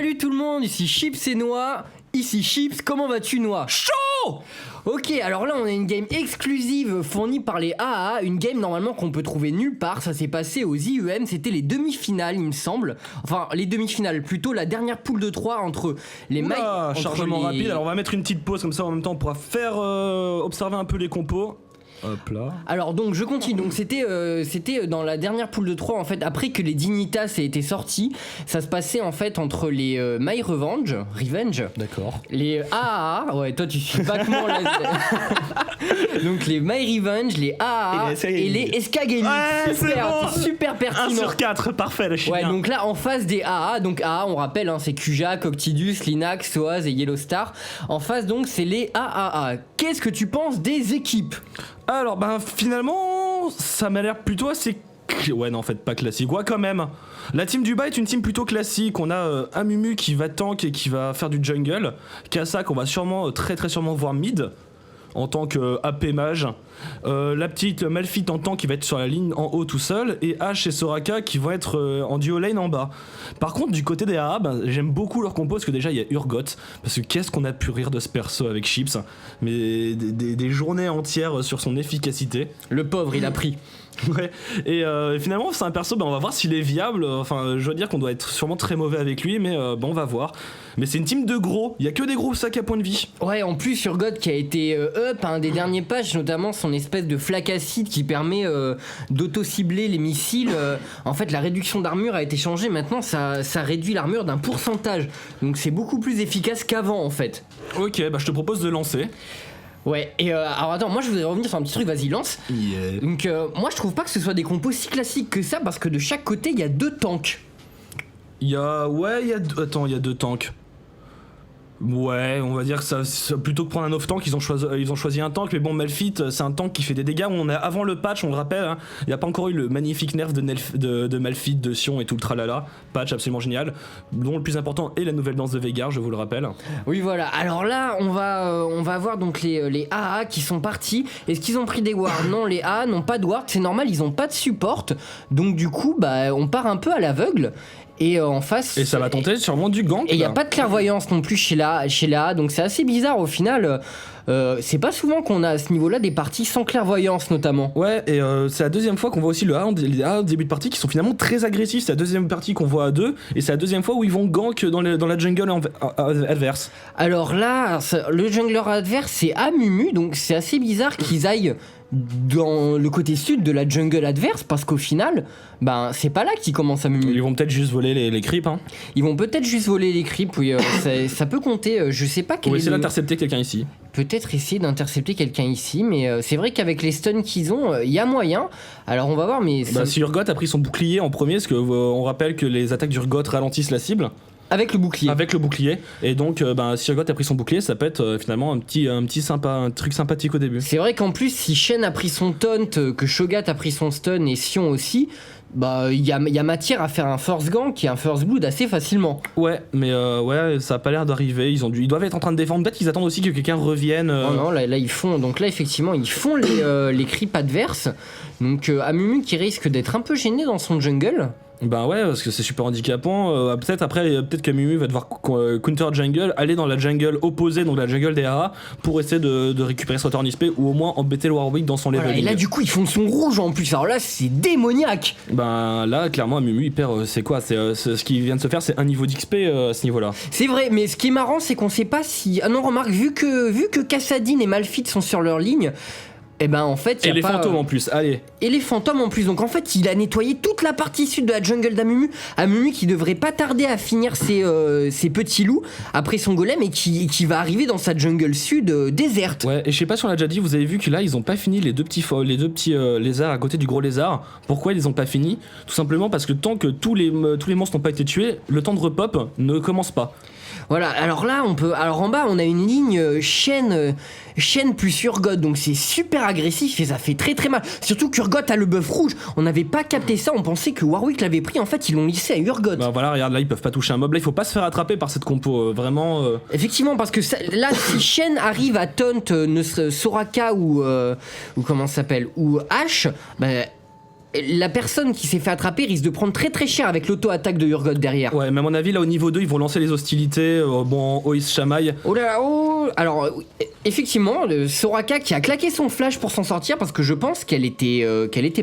Salut tout le monde, ici Chips et Noix. Ici Chips, comment vas-tu Noix? Chaud! Ok, alors là on a une game exclusive fournie par les AAA, une game normalement qu'on peut trouver nulle part, ça s'est passé aux IEM, c'était les demi-finales il me semble, enfin les demi-finales, plutôt la dernière poule de 3 entre les chargement rapide, alors on va mettre une petite pause comme ça en même temps on pourra faire observer un peu les compos. Hop là. Alors donc je continue, donc c'était dans la dernière poule de 3 en fait, après que les Dignitas aient été sortis, ça se passait en fait entre les My Revenge, D'accord. les AAA, ouais toi tu suis pas comment là. Donc les My Revenge, les AAA et les SK Gaming. Ouais, super, c'est super pertinent. 1 sur 4, parfait là je suis Ouais, bien. donc là en face des AA, donc AA on rappelle hein, c'est Kuja, Coctidus, Linax, Soaz et Yellowstar. En face donc c'est les AAA. Qu'est-ce que tu penses des équipes? Alors finalement ça m'a l'air plutôt assez... Ouais non en fait pas classique, ouais quand même. La team du bas est une team plutôt classique, on a Amumu qui va tank et qui va faire du jungle, Kassa qu'on va sûrement, très sûrement voir mid en tant que AP mage, la petite Malphite en tank qui va être sur la ligne en haut tout seul, et H et Soraka qui vont être en duo lane en bas. Par contre du côté des AA, j'aime beaucoup leur compo parce que déjà il y a Urgot, parce que qu'est-ce qu'on a pu rire de ce perso avec Chips, mais des journées entières sur son efficacité. Le pauvre il a pris. Ouais, et finalement c'est un perso, on va voir s'il est viable, enfin je veux dire qu'on doit être sûrement très mauvais avec lui, mais on va voir. Mais c'est une team de gros, il y a que des gros sacs à point de vie. Ouais, en plus Urgot qui a été up à un des derniers patchs, notamment son espèce de flaque acide qui permet d'auto-cibler les missiles. En fait la réduction d'armure a été changée, maintenant ça réduit l'armure d'un pourcentage, donc c'est beaucoup plus efficace qu'avant en fait. Ok, je te propose de lancer. Ouais, et alors attends, moi je voudrais revenir sur un petit truc, vas-y lance. Yeah. Donc moi je trouve pas que ce soit des compos si classiques que ça, parce que de chaque côté il y a 2 tanks. Il y a 2 tanks. Ouais, on va dire que ça, plutôt que prendre un off-tank, ils ont choisi un tank, mais bon, Malphite, c'est un tank qui fait des dégâts. On a, avant le patch, on le rappelle, hein, il n'y a pas encore eu le magnifique nerf de Malphite, de Sion et tout le tralala. Patch absolument génial, dont le plus important est la nouvelle danse de Veigar, je vous le rappelle. Oui, voilà. Alors là, on va avoir donc les AA qui sont partis. Est-ce qu'ils ont pris des wards? Non, les AA n'ont pas de ward, c'est normal, ils n'ont pas de support. Donc du coup, on part un peu à l'aveugle. Et en face. Et ça va tenter sûrement du gank. Et il n'y a pas de clairvoyance non plus chez la A, donc c'est assez bizarre au final. C'est pas souvent qu'on a à ce niveau-là des parties sans clairvoyance notamment. Ouais, et c'est la deuxième fois qu'on voit aussi les A au début de partie qui sont finalement très agressifs. C'est la deuxième partie qu'on voit à 2, et c'est la deuxième fois où ils vont gank dans la jungle adverse. Alors là, le jungler adverse c'est Amumu, donc c'est assez bizarre qu'ils aillent dans le côté sud de la jungle adverse, parce qu'au final c'est pas là qu'ils commencent à Amumu. Ils vont peut-être juste voler les creeps, hein. Ils vont peut-être juste voler les creeps, oui, ça peut compter, je sais pas quel On va est essayer d'intercepter quelqu'un ici. Peut-être essayer d'intercepter quelqu'un ici, mais c'est vrai qu'avec les stuns qu'ils ont, il y a moyen. Alors on va voir, mais... Si Urgot a pris son bouclier en premier, parce qu'on rappelle que les attaques d'Urgot ralentissent la cible. Avec le bouclier. Et donc si Urgot a pris son bouclier, ça peut être finalement un truc sympathique au début. C'est vrai qu'en plus, si Shen a pris son taunt, que Shogat a pris son stun et Sion aussi, il y a matière à faire un force gank et un first blood assez facilement. Ouais, mais ça a pas l'air d'arriver. Ils doivent être en train de défendre. Peut-être qu'ils attendent aussi que quelqu'un revienne. Non, là ils font. Donc là effectivement ils font les creeps adverses. Donc Amumu qui risque d'être un peu gêné dans son jungle. Ouais, parce que c'est super handicapant. Peut-être qu'Amumu va devoir counter jungle, aller dans la jungle opposée, donc la jungle des AA, pour essayer de récupérer son turn XP ou au moins embêter le Warwick dans son leveling. Et là du coup ils font son rouge en plus, alors là c'est démoniaque. Là clairement Amumu il perd, c'est quoi, c'est ce qui vient de se faire, c'est un niveau d'XP à ce niveau là. C'est vrai, mais ce qui est marrant c'est qu'on sait pas si... Ah non, remarque, vu que Kassadin et Malphite sont sur leur ligne, en fait, et les fantômes en plus, allez. Et les fantômes en plus, donc en fait il a nettoyé toute la partie sud de la jungle d'Amumu. Amumu qui devrait pas tarder à finir ses petits loups après son golem, et qui va arriver dans sa jungle sud déserte. Ouais, et je sais pas si on l'a déjà dit, vous avez vu que là ils ont pas fini les deux petits lézards à côté du gros lézard. Pourquoi ils les ont pas fini? Tout simplement parce que tant que tous les monstres n'ont pas été tués, le temps de repop ne commence pas. Voilà, alors là alors en bas on a une ligne Shen plus Urgot, donc c'est super agressif et ça fait très très mal. Surtout qu'Urgot a le buff rouge, on n'avait pas capté ça, on pensait que Warwick l'avait pris, en fait ils l'ont lissé à Urgot. Voilà, regarde, là ils peuvent pas toucher un mob, là il faut pas se faire attraper par cette compo, vraiment. Effectivement, parce que là si Shen arrive à taunt Soraka ou comment ça s'appelle, ou H, la personne qui s'est fait attraper risque de prendre très très cher avec l'auto-attaque de Urgot derrière. Ouais, mais à mon avis, là au niveau 2, ils vont lancer les hostilités. Bon, oh, ils se chamaillent. Oh là là, oh. Alors, effectivement, Soraka qui a claqué son flash pour s'en sortir parce que je pense qu'elle était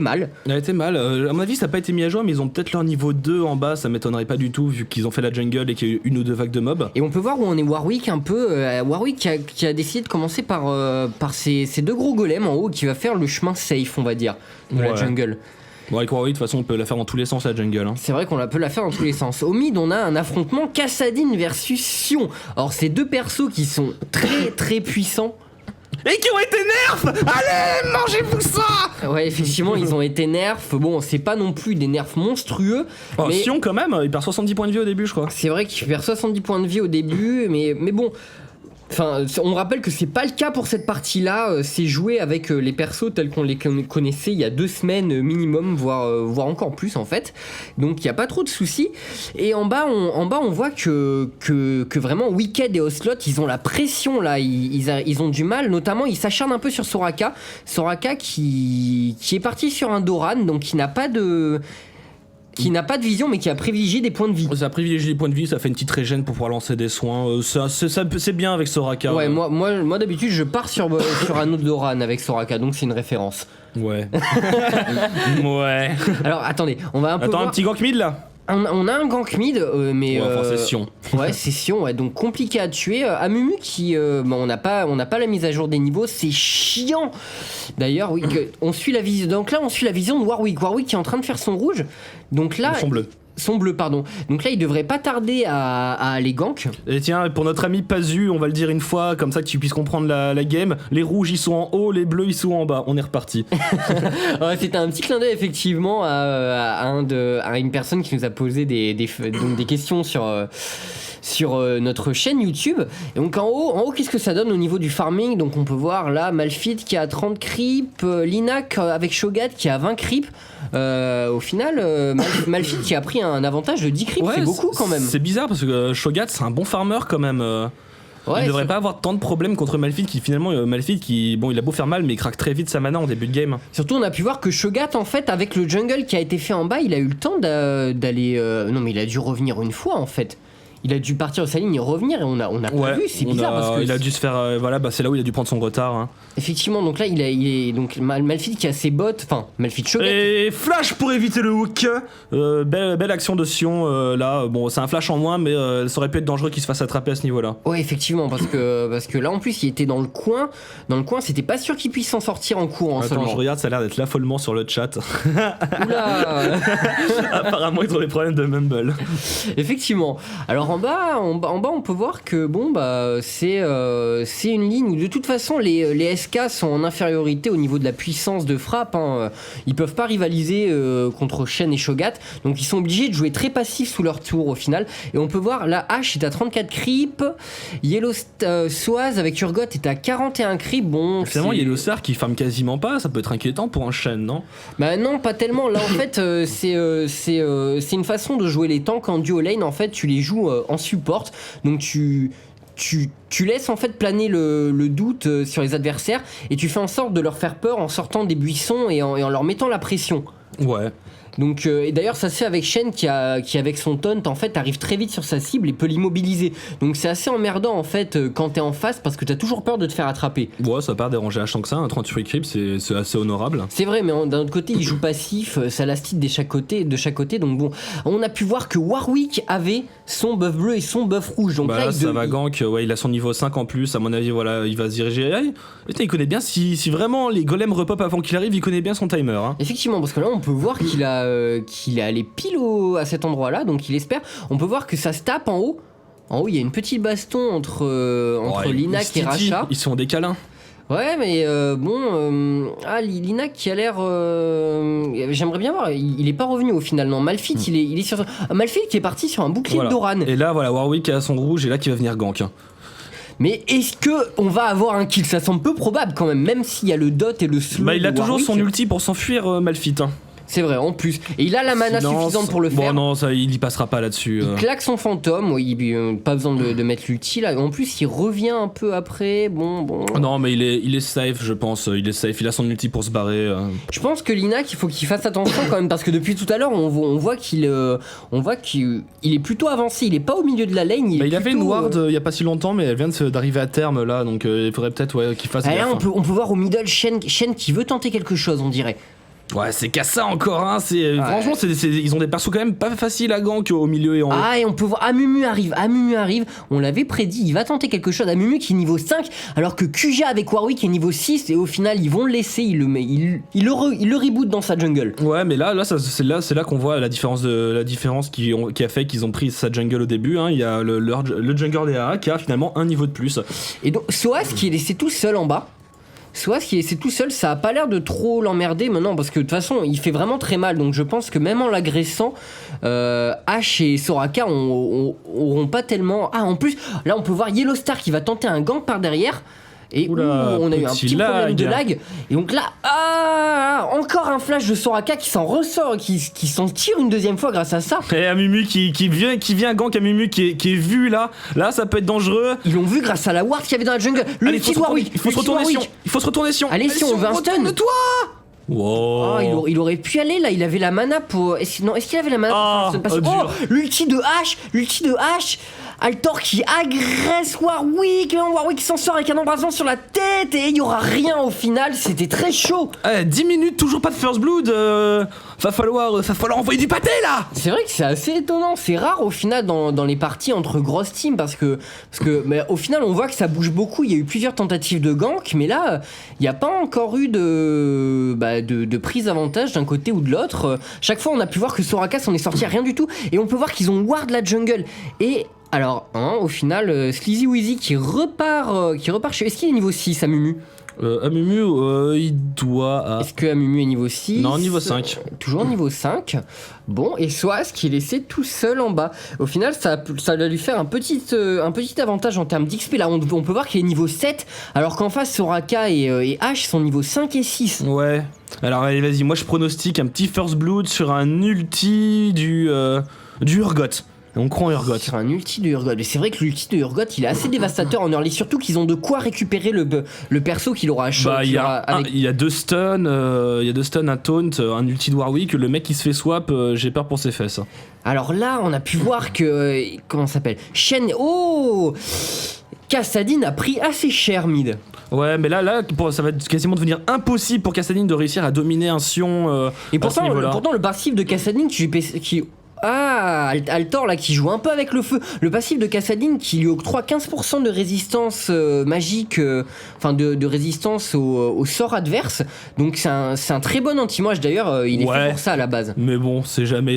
mal. Elle était mal. À mon avis, ça n'a pas été mis à jour, mais ils ont peut-être leur niveau 2 en bas. Ça m'étonnerait pas du tout, vu qu'ils ont fait la jungle et qu'il y a eu une ou deux vagues de mobs. Et on peut voir où on est Warwick un peu. Warwick qui a décidé de commencer par ces deux gros golems en haut qui va faire le chemin safe, on va dire, de la jungle. Bon, avec Warwick, de toute façon, on peut la faire dans tous les sens, la jungle. Hein. C'est vrai qu'on peut la faire dans tous les sens. Au mid, on a un affrontement Kassadin versus Sion. Alors, c'est deux persos qui sont très très puissants. Et qui ont été nerfs. Allez, mangez-vous ça. Ouais, effectivement, ils ont été nerfs. Bon, c'est pas non plus des nerfs monstrueux. Oh, mais Sion, quand même, il perd 70 points de vie au début, je crois. C'est vrai qu'il perd 70 points de vie au début, mais bon... Enfin, on rappelle que c'est pas le cas pour cette partie-là. C'est joué avec les persos tels qu'on les connaissait il y a 2 semaines minimum, voire encore plus en fait. Donc il y a pas trop de soucis. Et en bas, on voit que vraiment Wicked et Ocelot, ils ont la pression là. Ils ont du mal. Notamment, ils s'acharnent un peu sur Soraka. Soraka qui est parti sur un Doran, donc qui n'a pas de vision mais qui a privilégié des points de vie. Ça a privilégié les points de vie, ça fait une petite régène pour pouvoir lancer des soins. C'est bien avec Soraka. Ouais, moi d'habitude je pars sur un autre Doran avec Soraka, donc c'est une référence. Ouais. Ouais. Alors attendez, on va un peu Attends, voir... un petit gank mid là. On a un gank mid, mais... Ouais, enfin, c'est Sion. Ouais, c'est Sion, ouais, donc compliqué à tuer. Amumu qui... on n'a pas la mise à jour des niveaux, c'est chiant. D'ailleurs, oui, on suit la vision... Donc là, on suit la vision de Warwick. Warwick qui est en train de faire son rouge. Donc là... Son bleu, pardon. Donc là, il devrait pas tarder à aller gank. Et tiens, pour notre ami Pazu, on va le dire une fois, comme ça que tu puisses comprendre la game. Les rouges, ils sont en haut, les bleus, ils sont en bas. On est reparti. Ouais, c'était un petit clin d'œil, effectivement, à une personne qui nous a posé des questions sur notre chaîne YouTube. Et donc en haut, qu'est-ce que ça donne au niveau du farming? Donc on peut voir là Malphite qui a 30 creeps, Linac avec Shogat qui a 20 creeps. Au final, Malphite qui a pris un avantage de 10 creeps, ouais, c'est beaucoup quand même. C'est bizarre parce que Shogat c'est un bon farmer quand même. Ouais, il devrait pas avoir tant de problèmes contre Malphite qui finalement il a beau faire mal mais il craque très vite sa mana en début de game. Surtout on a pu voir que Shogat en fait avec le jungle qui a été fait en bas il a eu le temps d'aller non mais il a dû revenir une fois en fait. Il a dû partir de sa ligne et revenir et on a pas vu, c'est bizarre parce que il a dû se faire c'est là où il a dû prendre son retard. Hein. Effectivement, donc là il est donc Malphite qui a ses bots, enfin Malphite Shogat. Et flash pour éviter le hook. Belle action de Sion là. Bon, c'est un flash en moins mais ça aurait pu être dangereux qu'il se fasse attraper à ce niveau-là. Ouais, effectivement parce que là en plus il était dans le coin, c'était pas sûr qu'il puisse s'en sortir en courant. Attends, je regarde, ça a l'air d'être l'affolement sur le chat. Oula. Apparemment ils ont des problèmes de mumble. Effectivement. Alors en bas, on peut voir que c'est une ligne où de toute façon les SK sont en infériorité au niveau de la puissance de frappe. Hein. Ils peuvent pas rivaliser contre Shen et Shogat, donc ils sont obligés de jouer très passif sous leur tour au final. Et on peut voir la H est à 34 creeps, Yellow Soaz avec Urgot est à 41 creeps. Bon, finalement Yellow Star qui farme quasiment pas, ça peut être inquiétant pour un Shen, non? Bah non, pas tellement. Là en fait, c'est une façon de jouer les tanks en duo lane. En fait, tu les joues en support, donc tu laisses en fait planer le doute sur les adversaires et tu fais en sorte de leur faire peur en sortant des buissons et en leur mettant la pression. Ouais. Donc, et d'ailleurs ça se fait avec Shen qui avec son taunt en fait arrive très vite sur sa cible et peut l'immobiliser. Donc c'est assez emmerdant en fait quand t'es en face parce que t'as toujours peur de te faire attraper. Ouais, ça va pas déranger H tant que ça, un 38 creep c'est assez honorable. C'est vrai, mais d'un autre côté il joue passif, ça lastite de chaque côté, donc bon, on a pu voir que Warwick avait son buff bleu et son buff rouge. Donc là ça va gank, ouais, il a son niveau 5 en plus, à mon avis voilà, il va se diriger. Il connaît bien, si vraiment les golems repop avant qu'il arrive, il connaît bien son timer. Hein. Effectivement, parce que là on peut voir qu'il est allé pile à cet endroit-là, donc il espère. On peut voir que ça se tape en haut. En haut, il y a une petite baston entre Linac et Racha. Ils sont des câlins. Ouais, mais Linac qui a l'air... j'aimerais bien voir, il est pas revenu au final, non. Malphite, il est sur... Malphite qui est parti sur un bouclier de Doran. Et là, voilà, Warwick a son rouge et là qui va venir gank. Mais est-ce que on va avoir un kill? Ça semble peu probable quand même s'il y a le dot et le slow. Bah il a toujours Warwick. son ulti pour s'enfuir Malphite. Hein. C'est vrai, en plus. Et il a la mana suffisante pour le faire. Bon, non, ça, il y passera pas là-dessus. Il claque son fantôme, pas besoin de mettre l'ulti là. En plus, il revient un peu après. Bon. Non, mais il est safe, je pense. Il est safe, il a son ulti pour se barrer. Je pense que Linac, il faut qu'il fasse attention quand même, parce que depuis tout à l'heure, on voit qu'il est plutôt avancé. Il est pas au milieu de la lane. Il a fait une ward il y a pas si longtemps, mais elle vient d'arriver à terme là, donc il faudrait peut-être qu'il fasse. Là, on peut voir au middle Shen qui veut tenter quelque chose, on dirait. Ouais, c'est qu'à ça encore, hein. Franchement, ils ont des persos quand même pas faciles à gank au milieu et en haut. Ah, et on peut voir Amumu arrive. On l'avait prédit, il va tenter quelque chose. Amumu qui est niveau 5, alors que Kuja avec Warwick est niveau 6, et au final, ils vont le laisser, il le reboot dans sa jungle. Ouais, mais c'est là qu'on voit la différence qui a fait qu'ils ont pris sa jungle au début, hein. Il y a le jungle des AA qui a finalement un niveau de plus. Et donc, Soaz qui est laissé tout seul en bas. Soit ce qui est laissé tout seul, ça a pas l'air de trop l'emmerder maintenant, parce que de toute façon il fait vraiment très mal, donc je pense que même en l'agressant, Ashe et Soraka auront pas tellement. Ah, en plus là on peut voir Yellowstar qui va tenter un gank par derrière. Et on a eu un petit problème de lag. Et donc là, encore un flash de Soraka qui s'en ressort, qui s'en tire une deuxième fois grâce à ça. Et Amumu qui vient gank Amumu qui est vu là ça peut être dangereux. Ils l'ont vu grâce à la ward qu'il y avait dans la jungle. Il faut se retourner Sion. Allez, si on veut un stun. Toi. Wow. Oh, il aurait pu aller là, il avait la mana pour. Est-ce qu'il avait la mana pour faire l'ulti de H. Altor qui agresse Warwick, Warwick s'en sort avec un embrasement sur la tête et il y aura rien au final, c'était très chaud. 10 minutes, toujours pas de first blood, va falloir envoyer du pâté là. C'est vrai que c'est assez étonnant, c'est rare au final dans les parties entre grosses teams parce que mais au final on voit que ça bouge beaucoup, il y a eu plusieurs tentatives de gank, mais là il n'y a pas encore eu de prise d'avantage d'un côté ou de l'autre. Chaque fois on a pu voir que Soraka s'en est sorti à rien du tout et on peut voir qu'ils ont ward la jungle et alors, au final, Sleazy Weezy qui repart chez... Est-ce qu'il est niveau 6, Amumu Amumu, il doit... Est-ce que Amumu est niveau 6 Non, niveau 5. Toujours niveau 5. Bon, et Soaz qui est laissé tout seul en bas. Au final, ça va lui faire un petit avantage en termes d'XP. Là, on peut voir qu'il est niveau 7, alors qu'en face, Soraka et H sont niveau 5 et 6. Ouais. Alors, allez, vas-y, moi je pronostique un petit First Blood sur un ulti du Urgot. On croit en Urgot. Sur un ulti de Urgot. Mais c'est vrai que l'ulti de Urgot, il est assez dévastateur en early. Surtout qu'ils ont de quoi récupérer le perso qu'il aura à choc. Il y a deux stuns, un taunt, un ulti de Warwick. Le mec qui se fait swap, j'ai peur pour ses fesses. Alors là, on a pu voir que... comment ça s'appelle ? Shen... Kassadin a pris assez cher mid. Ouais, mais là ça va quasiment devenir impossible pour Kassadin de réussir à dominer un Sion. Et pourtant le passif de Kassadin qui Altor là qui joue un peu avec le feu. Le passif de Kassadin qui lui octroie 15% de résistance magique, de résistance au sort adverse. Donc c'est un très bon anti-mage d'ailleurs, il est fait pour ça à la base. Mais bon, c'est jamais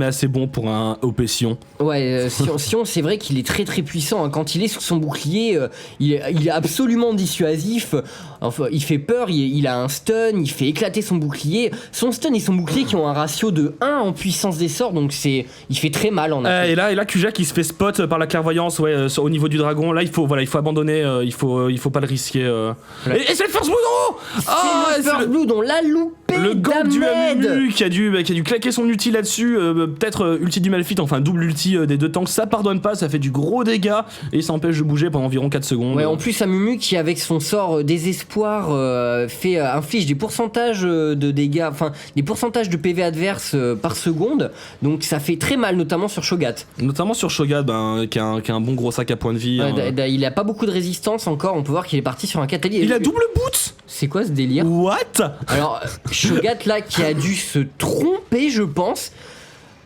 assez bon pour un OP Sion. Ouais, Sion c'est vrai qu'il est très très puissant, hein. Quand il est sous son bouclier, il est absolument dissuasif. Enfin, il fait peur, il a un stun, il fait éclater son bouclier. Son stun et son bouclier qui ont un ratio de 1 en puissance des sorts, donc il fait très mal en attaque. Et là Kuja qui se fait spot par la clairvoyance au niveau du dragon. Là il faut abandonner, il faut pas le risquer. Et c'est le First Blood, c'est le First Blood, on l'a loupé. Le gank du Amumu qui a dû claquer son ulti là-dessus. Peut-être ulti du Malphite, enfin double ulti des deux tanks, ça pardonne pas, ça fait du gros dégâts et ça empêche de bouger pendant environ 4 secondes. Ouais, en plus Amumu qui avec son sort désespoir inflige des pourcentages de dégâts, enfin des pourcentages de PV adverse par seconde, donc ça fait très mal, notamment sur Shogat. Qui a un bon gros sac à points de vie. Il a pas beaucoup de résistance encore, on peut voir qu'il est parti sur un catalyse. Il a double boot. C'est quoi ce délire? What? Alors Shogat là qui a dû se tromper je pense.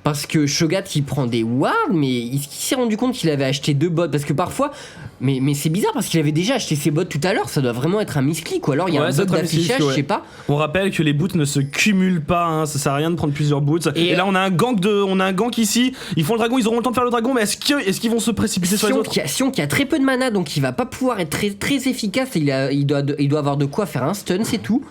Parce que Shogat il prend des wards, mais il s'est rendu compte qu'il avait acheté 2 bots. Parce que parfois, mais c'est bizarre parce qu'il avait déjà acheté ses bots tout à l'heure, ça doit vraiment être un misclick ou alors il y a un bug d'affichage, je sais pas. On rappelle que les boots ne se cumulent pas, hein, ça sert à rien de prendre plusieurs boots. Et là on a un gank ici, ils font le dragon, ils auront le temps de faire le dragon, mais est-ce qu'ils vont se précipiter sur les autres? Sion qui a très peu de mana, donc il va pas pouvoir être très, très efficace, il doit avoir de quoi faire un stun, c'est tout.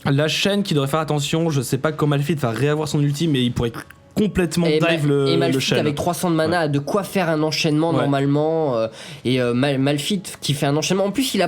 La chaîne qui devrait faire attention, je sais pas comment Malphite va réavoir son ulti, mais il pourrait complètement dive le Malphite avec 300 de mana a de quoi faire un enchaînement normalement, et Malphite qui fait un enchaînement, en plus il a